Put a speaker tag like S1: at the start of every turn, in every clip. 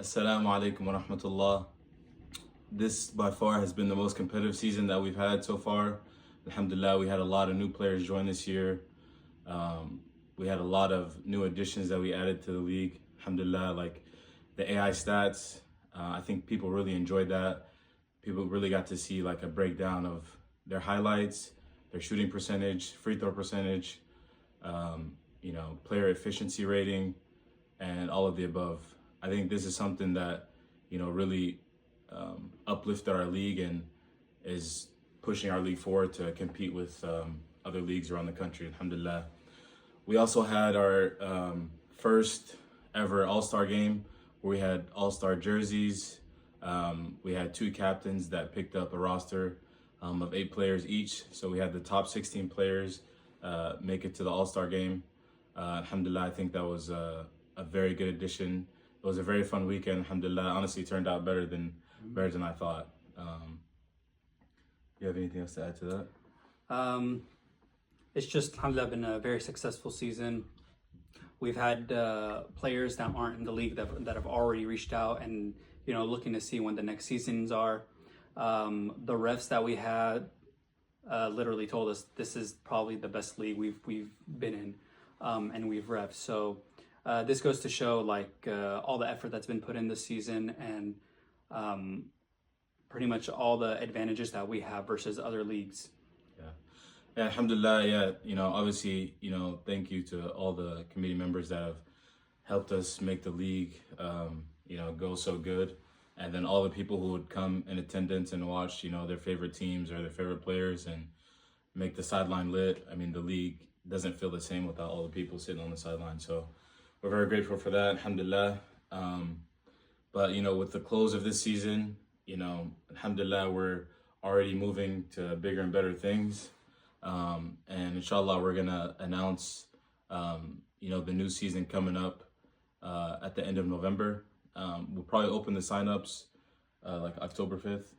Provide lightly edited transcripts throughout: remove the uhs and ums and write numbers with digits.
S1: Assalamu alaikum wa rahmatullah. This by far has been the most competitive season that we've had so far. Alhamdulillah, we had a lot of new players join this year. We had a lot of new additions that we added to the league. Alhamdulillah, like the AI stats, I think people really enjoyed that. People really got to see like a breakdown of their highlights, their shooting percentage, free throw percentage, player efficiency rating, and all of the above. I think this is something that, really uplifted our league and is pushing our league forward to compete with other leagues around the country, alhamdulillah. We also had our first ever All-Star game where we had All-Star jerseys. We had two captains that picked up a roster of 8 players each. So we had the top 16 players make it to the All-Star game. Alhamdulillah, I think that was a very good addition. It was a very fun weekend. Alhamdulillah, honestly turned out better than I thought. You have anything else to add to that?
S2: It's just, alhamdulillah, been a very successful season. We've had players that aren't in the league that have already reached out and, looking to see when the next seasons are. The refs that we had literally told us this is probably the best league we've been in, and we've refed. So this goes to show all the effort that's been put in this season and pretty much all the advantages that we have versus other leagues.
S1: Yeah, alhamdulillah, yeah, obviously, thank you to all the committee members that have helped us make the league, go so good. And then all the people who would come in attendance and watch, their favorite teams or their favorite players and make the sideline lit. I mean, the league doesn't feel the same without all the people sitting on the sideline. So we're very grateful for that, alhamdulillah. But, with the close of this season, alhamdulillah, we're already moving to bigger and better things. And inshallah, we're going to announce, the new season coming up at the end of November. We'll probably open the signups like October 5th.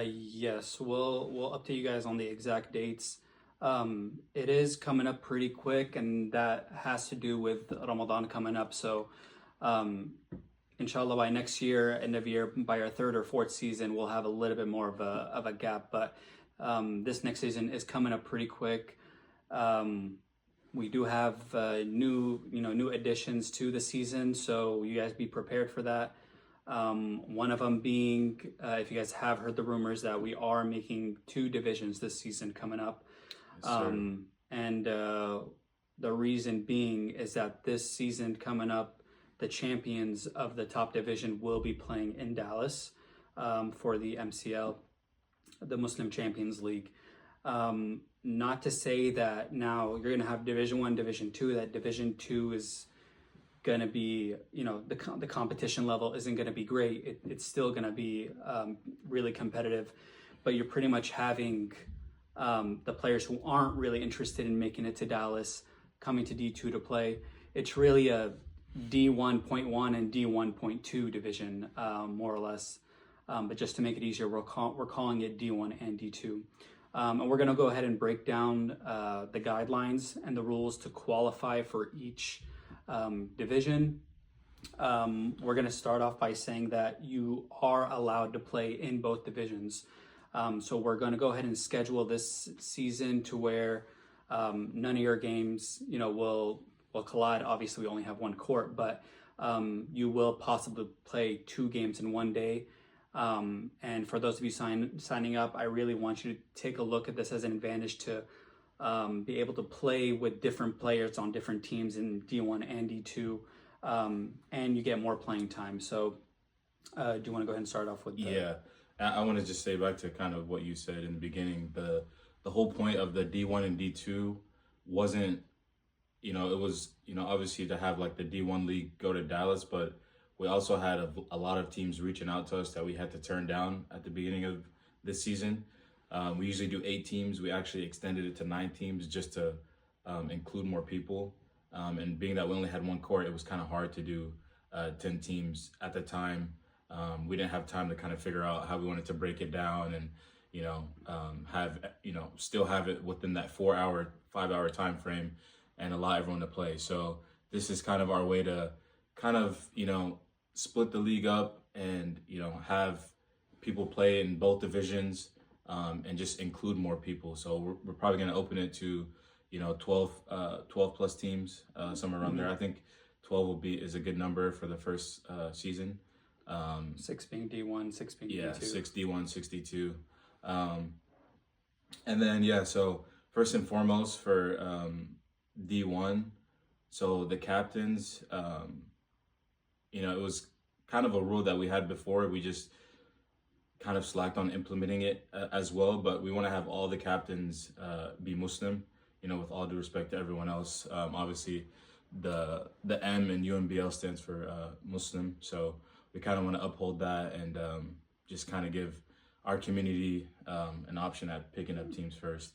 S2: Yes, we'll update you guys on the exact dates. It is coming up pretty quick, and that has to do with Ramadan coming up. So, inshallah, by next year, end of year, by our 3rd or 4th season, we'll have a little bit more of a gap. But this next season is coming up pretty quick. We do have new additions to the season, so you guys be prepared for that. One of them being, if you guys have heard the rumors that we are making 2 divisions this season coming up. And the reason being is that this season coming up, the champions of the top division will be playing in Dallas for the MCL, the Muslim Champions League. Not to say that now you're going to have Division 1, Division 2, that Division 2 is going to be, the competition level isn't going to be great. It's still going to be really competitive, but you're pretty much having the players who aren't really interested in making it to Dallas coming to D2 to play. It's really a D1.1 and D1.2 division, more or less. But just to make it easier, we're calling it D1 and D2. And we're going to go ahead and break down the guidelines and the rules to qualify for each division. We're going to start off by saying that you are allowed to play in both divisions. So we're going to go ahead and schedule this season to where none of your games, will collide. Obviously, we only have one court, but you will possibly play 2 games in one day. And for those of you signing up, I really want you to take a look at this as an advantage to be able to play with different players on different teams in D1 and D2, and you get more playing time. So do you want to go ahead and start off with that?
S1: Yeah, I want to just say back to kind of what you said in the beginning. The whole point of the D1 and D2 wasn't, it was, obviously to have like the D1 league go to Dallas, but we also had a lot of teams reaching out to us that we had to turn down at the beginning of this season. We usually do 8 teams. We actually extended it to 9 teams just to include more people. And being that we only had one court, it was kind of hard to do 10 teams at the time. We didn't have time to kind of figure out how we wanted to break it down and, still have it within that 5-hour time frame and allow everyone to play. So this is kind of our way to kind of, split the league up and have people play in both divisions, and just include more people. So we're probably going to open it to 12 plus teams, somewhere around there. I think 12 is a good number for the first season.
S2: 6 being D1, 6 being
S1: Yeah,
S2: D2.
S1: 6 D1, 6 D2. And then so first and foremost for D1, so the captains, it was kind of a rule that we had before. We just kind of slacked on implementing it as well, but we want to have all the captains be Muslim, with all due respect to everyone else. Obviously, the M in UMBL stands for Muslim, so we kind of want to uphold that and just kind of give our community an option at picking up teams first.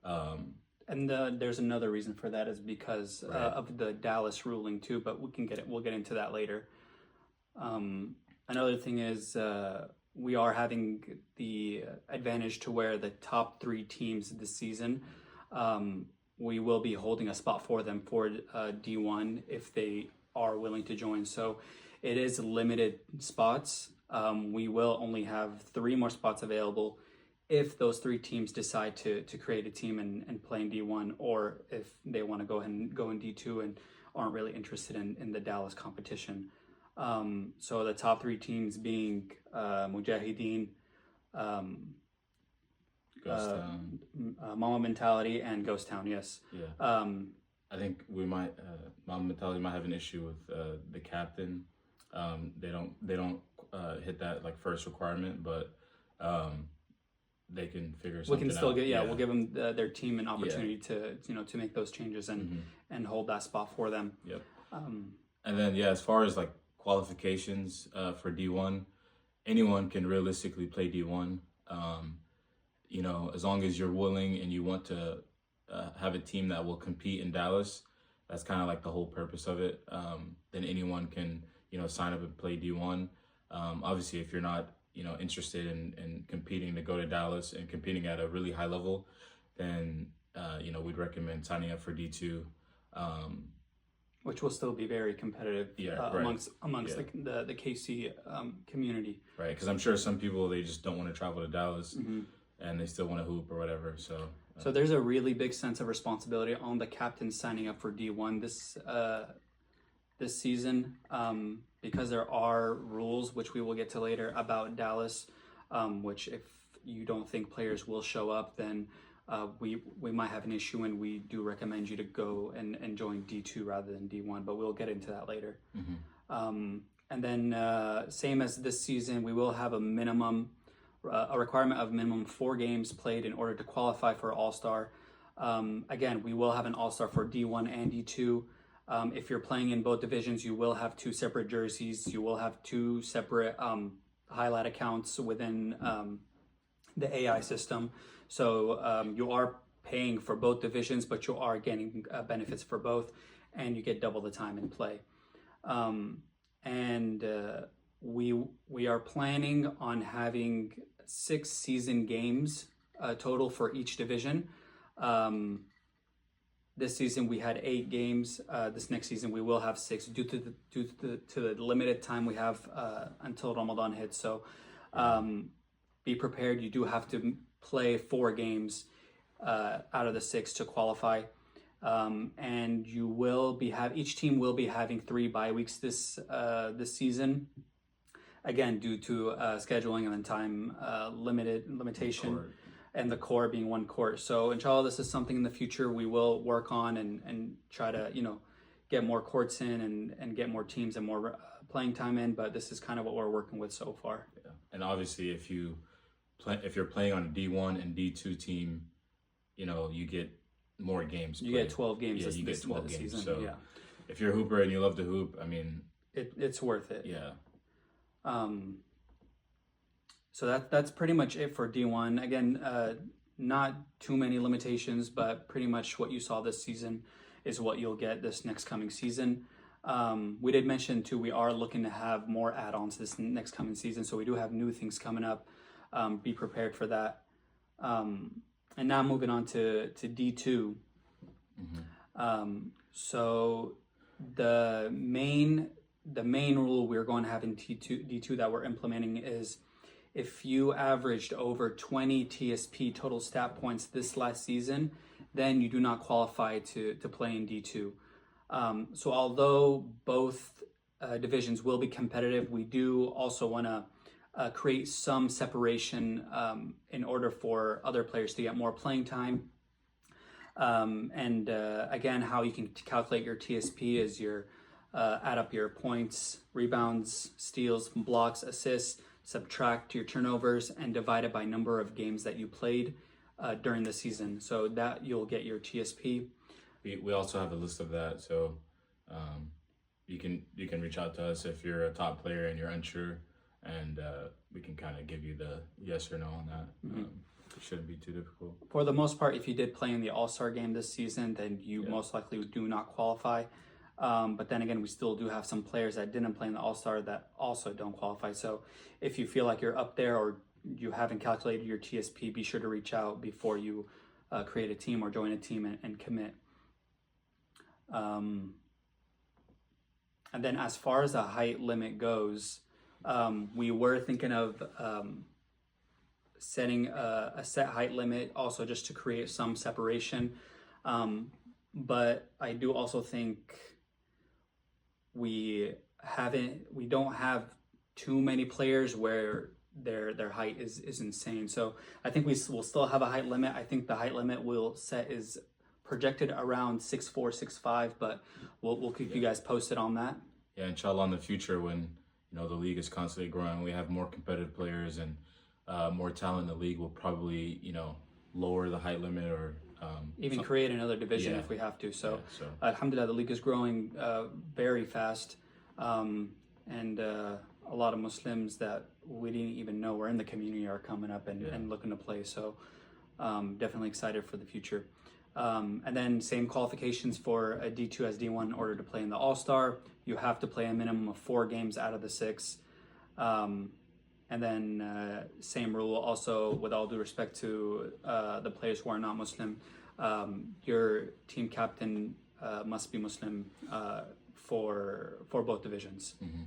S2: And there's another reason for that is because
S1: Right.
S2: of the Dallas ruling too, but we'll get into that later. Another thing is we are having the advantage to where the top 3 teams this season, we will be holding a spot for them for D1 if they are willing to join. So it is limited spots. We will only have 3 more spots available if those 3 teams decide to create a team and play in D1, or if they want to go ahead and go in D2 and aren't really interested in the Dallas competition. So the top 3 teams being Mujahideen,
S1: Ghost Town.
S2: Mama Mentality, and Ghost Town. Yes.
S1: Yeah. I think we might Mama Mentality might have an issue with the captain. They don't hit that like first requirement, but they can figure something out.
S2: We can still we'll give them their team an opportunity to to make those changes and hold that spot for them.
S1: Yep. And then as far as like qualifications for D1, anyone can realistically play D1. As long as you're willing and you want to have a team that will compete in Dallas, that's kind of like the whole purpose of it. Then anyone can sign up and play D1. Obviously, if you're not interested in competing to go to Dallas and competing at a really high level, then we'd recommend signing up for D2.
S2: Which will still be very competitive amongst the KC community.
S1: Right, because I'm sure some people, they just don't want to travel to Dallas and they still want to hoop or whatever. So
S2: there's a really big sense of responsibility on the captain signing up for D1 this season, because there are rules, which we will get to later, about Dallas, which if you don't think players will show up, then we might have an issue, and we do recommend you to go and join D2 rather than D1, but we'll get into that later. And then same as this season, we will have a requirement of minimum 4 games played in order to qualify for All-Star. Again, we will have an All-Star for D1 and D2. If you're playing in both divisions, you will have 2 separate jerseys. You will have 2 separate highlight accounts within the AI system. So you are paying for both divisions, but you are getting benefits for both, and you get double the time in play. We are planning on having 6 season games total for each division. This season we had 8 games. This next season we will have 6 due to the limited time we have until Ramadan hits. So be prepared. You do have to play 4 games out of the 6 to qualify. And you will each team will be having 3 bye weeks this season. Again, due to scheduling and then time limitation.
S1: Court.
S2: And the core being 1 court. So inshallah, this is something in the future we will work on and try to, get more courts in and get more teams and more playing time in. But this is kind of what we're working with so far.
S1: Yeah. And obviously, if you're playing on a D1 and D2 team, you get more games.
S2: You get 12 games.
S1: Yeah, you get 12 games.
S2: Season.
S1: So
S2: yeah.
S1: If you're a hooper and you love to hoop, I mean,
S2: it's worth it.
S1: Yeah.
S2: So that's pretty much it for D1. Again, not too many limitations, but pretty much what you saw this season is what you'll get this next coming season. We did mention too, we are looking to have more add-ons this next coming season. So we do have new things coming up. Be prepared for that. And now moving on to D2. So the main the main rule we're going to have in D2 that we're implementing is if you averaged over 20 TSP total stat points this last season, then you do not qualify to play in D2. So although both divisions will be competitive, we do also want to create some separation in order for other players to get more playing time. Again, how you can calculate your TSP is your add up your points, rebounds, steals, blocks, assists, subtract your turnovers, and divide it by number of games that you played during the season. So that you'll get your TSP.
S1: We also have a list of that, so you can reach out to us if you're a top player and you're unsure, and we can kind of give you the yes or no on that. It shouldn't be too difficult.
S2: For the most part, if you did play in the All-Star game this season, then you most likely do not qualify. But then again, we still do have some players that didn't play in the All-Star that also don't qualify. So if you feel like you're up there or you haven't calculated your TSP, be sure to reach out before you create a team or join a team and commit. And then as far as the height limit goes, we were thinking of setting a set height limit also just to create some separation. But I do also think we don't have too many players where their height is insane. So I think we will still have a height limit. I think the height limit we'll set is projected around 6'4", 6'5", but we'll keep you guys posted on that.
S1: Yeah, inshallah, in the future when the league is constantly growing, we have more competitive players and more talent in the league, we'll probably lower the height limit or
S2: even create another division if we have to. So, alhamdulillah, the league is growing very fast, and a lot of Muslims that we didn't even know were in the community are coming up and looking to play. So definitely excited for the future. And then same qualifications for a D2 as D1 in order to play in the All-Star. You have to play a minimum of 4 games out of the 6. And then same rule also, with all due respect to the players who are not Muslim, your team captain must be Muslim for both divisions.
S1: Mm-hmm.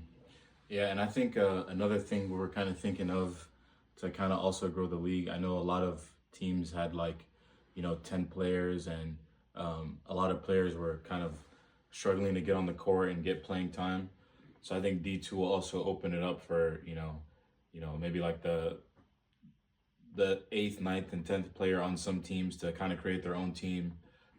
S1: Yeah, and I think another thing we were kind of thinking of to kind of also grow the league, I know a lot of teams had 10 players, and a lot of players were kind of struggling to get on the court and get playing time. So I think D2 will also open it up for, maybe like the 8th, 9th, and 10th player on some teams to kind of create their own team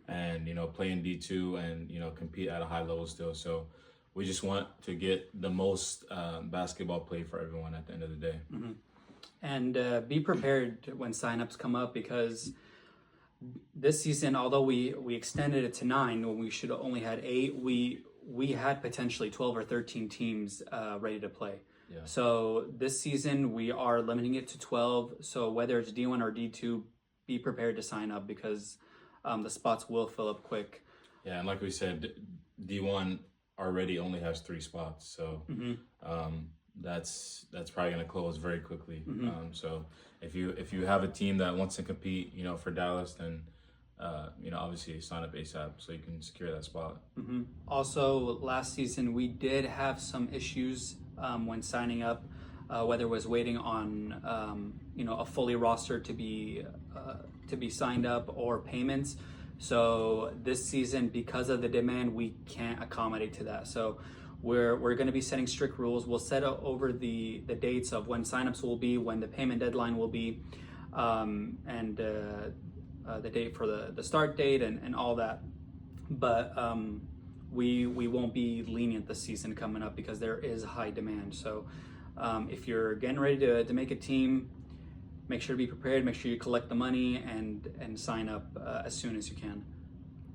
S1: and, play in D2 and, compete at a high level still. So we just want to get the most basketball play for everyone at the end of the day.
S2: Mm-hmm. And be prepared when signups come up, because this season, although we extended it to 9 when we should have only had 8, we had potentially 12 or 13 teams ready to play.
S1: Yeah.
S2: So this season we are limiting it to 12. So whether it's D1 or D2, be prepared to sign up, because the spots will fill up quick.
S1: Yeah, and like we said, D1 already only has 3 spots, so that's probably going to close very quickly.
S2: Mm-hmm.
S1: So if you have a team that wants to compete, for Dallas, then obviously sign up ASAP so you can secure that spot.
S2: Mm-hmm. Also, last season we did have some issues when signing up, whether it was waiting on a fully roster to be signed up or payments. So this season, because of the demand, we can't accommodate to that. So we're going to be setting strict rules. We'll set over the dates of when signups will be, when the payment deadline will be, and the date for the start date and all that. But we won't be lenient this season coming up because there is high demand. So if you're getting ready to make a team, make sure to be prepared, make sure you collect the money and sign up as soon as you can.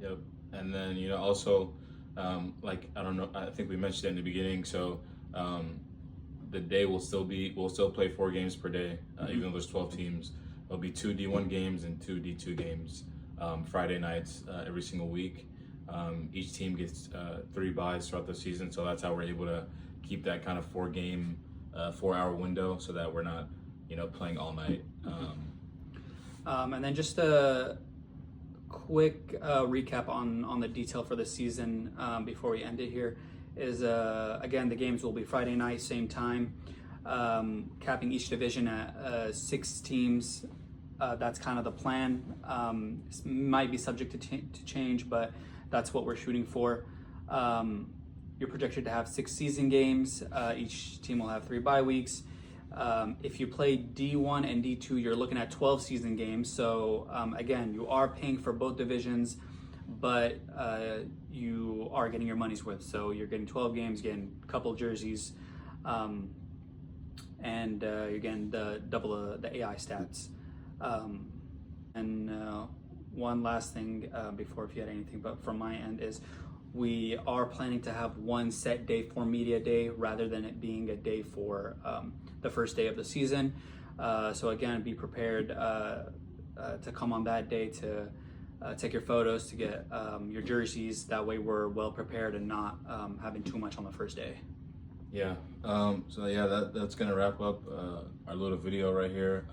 S1: Yep. And then, also, I don't know, I think we mentioned it in the beginning. So the day we'll still play 4 games per day, even though there's 12 teams. There'll be 2 D1 games and 2 D2 games Friday nights every single week. Each team gets 3 buys throughout the season. So that's how we're able to keep that kind of 4-hour window so that we're not, playing all night.
S2: And then just a quick recap on the detail for the season before we end it here is again, the games will be Friday night, same time, capping each division at 6 teams. That's kind of the plan. Might be subject to change, but that's what we're shooting for. You're projected to have 6 season games. Each team will have 3 bye weeks. If you play D1 and D2, you're looking at 12 season games. So again, you are paying for both divisions, but you are getting your money's worth. So you're getting 12 games, getting a couple jerseys, and you're getting double the AI stats. And one last thing before, if you had anything, but from my end is we are planning to have one set day for media day rather than it being a day for the first day of the season. So again, be prepared to come on that day to take your photos, to get your jerseys. That way we're well prepared and not having too much on the first day.
S1: Yeah. So yeah, that's gonna wrap up our little video right here.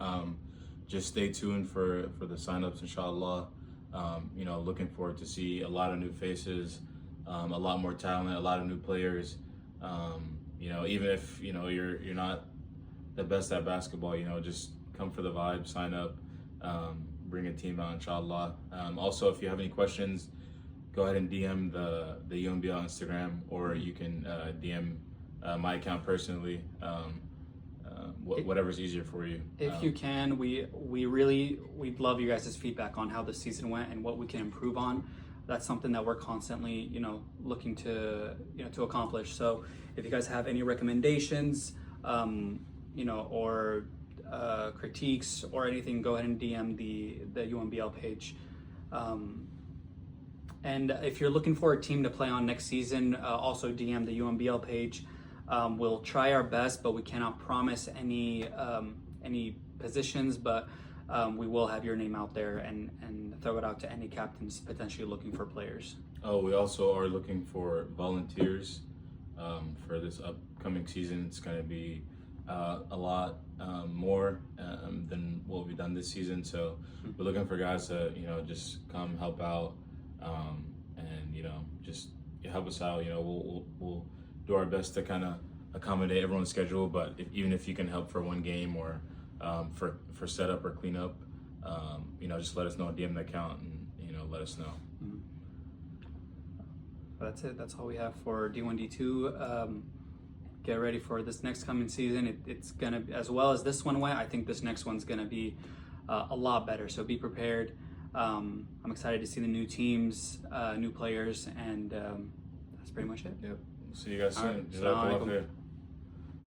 S1: Just stay tuned for the signups, inshallah. You know, looking forward to see a lot of new faces, a lot more talent, a lot of new players. You know, even if you know you're not the best at basketball, you know, just come for the vibe, sign up, bring a team out, inshallah. Also, if you have any questions, go ahead and DM the UMBL Instagram, or you can DM my account personally. Whatever's easier for you.
S2: If you can, we'd love you guys' feedback on how the season went and what we can improve on. That's something that we're constantly, you know, looking to, you know, to accomplish. So if you guys have any recommendations, you know, or critiques or anything, go ahead and DM the UMBL page. And if you're looking for a team to play on next season, also DM the UMBL page. We'll try our best, but we cannot promise any positions, but we will have your name out there and throw it out to any captains potentially looking for players.
S1: Oh, we also are looking for volunteers for this upcoming season. It's going to be a lot more than what we've done this season. So we're looking for guys to, you know, just come help out and, you know, just help us out. You know, we'll do our best to kind of accommodate everyone's schedule, but even if you can help for one game or for setup or cleanup, you know, just let us know, DM the account, and, you know, let us know.
S2: That's it. That's all we have for D1, D2. Get ready for this next coming season. It's gonna, as well as this one went, I think this next one's gonna be a lot better. So be prepared. I'm excited to see the new teams, new players, and that's pretty much it.
S1: Yep. See you guys soon.
S2: All right.
S1: Jazakallah khair.